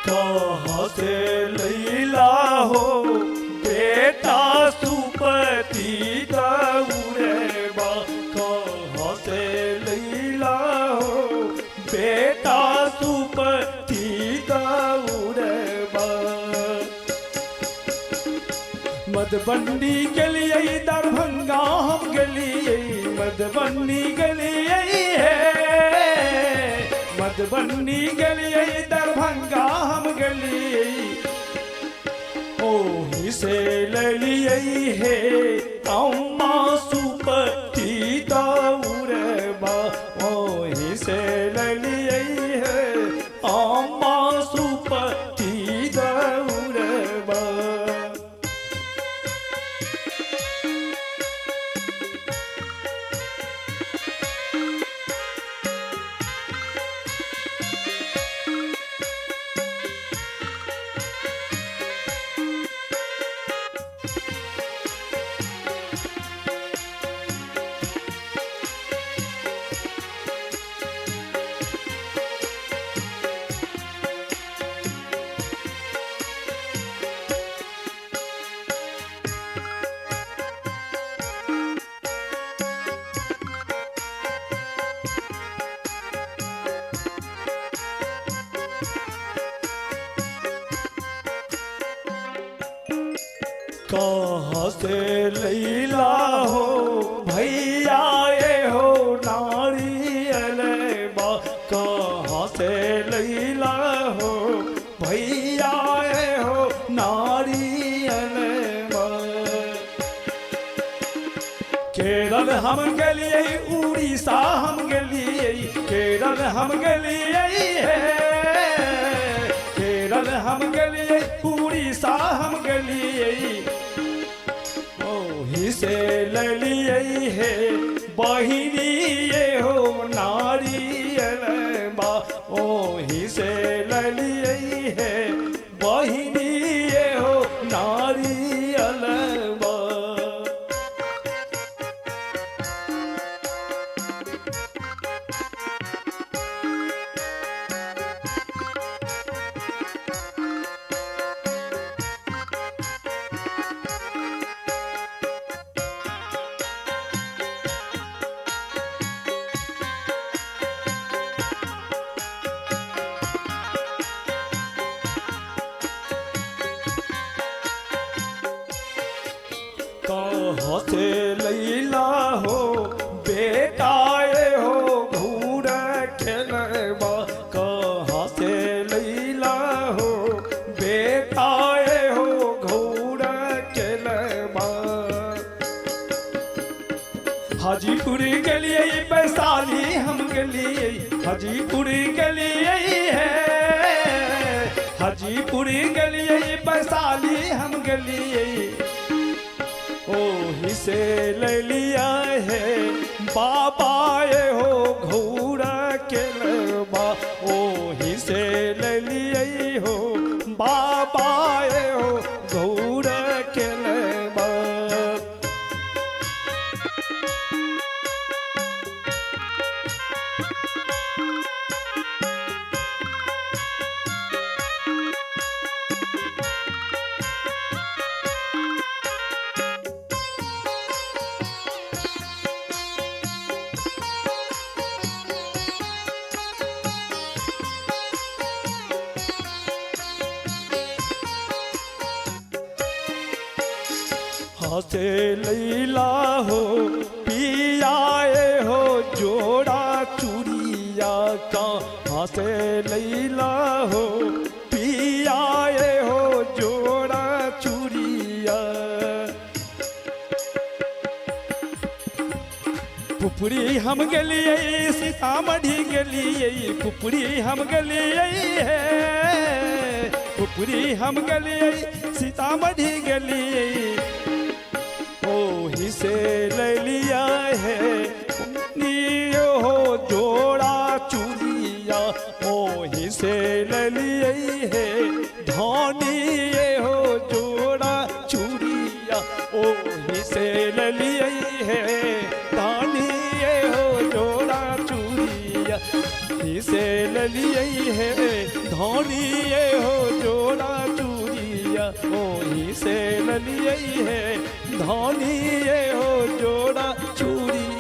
कहाँ से लैला हो बेटा सुपति दौरे बा, कहाँ से लैला हो बेटा सुपति दौरे बा। मधुबनी गलिए दरभंगा हम गलिए, मधुबनी गलिए है, मधुबनी गलिए दरभंगा हम गलिए। ओही से ललिए है अम्मा सुपति दौरे बा, ओही से ललिए है अम्मा सुपति दौरे बा। कहाँ से लैला हो भैया ये हो नारियल बा, कहाँ से लैला हो भैया ये हो नारियल बा। केरल हम गलिए उड़ीसा हम गलिए, केरल हम गलिए है, केरल हम गलिए उड़ीसा हम गलिए। ओही से ललिए है बहिनी ये हो नारियल बा, ओही से ललिए है बहिनी ये हो नारियल बा। कहाँ से लैला हो बेटा ये हो घूर खेलबा, कहाँ से लैला हो बेटा ये हो घूर खेलबा। हाजीपुर गलिए वैशाली हम गलिए, हाजीपुर गलिए है, हाजीपुर गलिए वैशाली हम गलिए। ओही से ललिया है बाबा ये हो घूरा केलबा, ओही से ललिया हो बाबा ये हो घूरा केलबा। से लैला हो पियाए हो जोड़ा चूड़िया, कहाँ से लैला हो पियाए हो जोड़ा चूड़िया। पुपरी हम गलिए सीतामढ़ी गलिए, पुपरी हम गलिए है, पुपरी हम गलिए सीतामढ़ी गलिए। ओही से ललिया है नियो हो जोड़ा चूड़िया, ओही से ललिया है धानी ये हो जोड़ा चूड़िया, ओही से ललिया है धानी ये हो जोड़ा चूड़िया। से ललिए है धनी ये हो जोड़ा चूड़िया मोही से ललिए है धनी ये हो जोड़ा चूड़िया।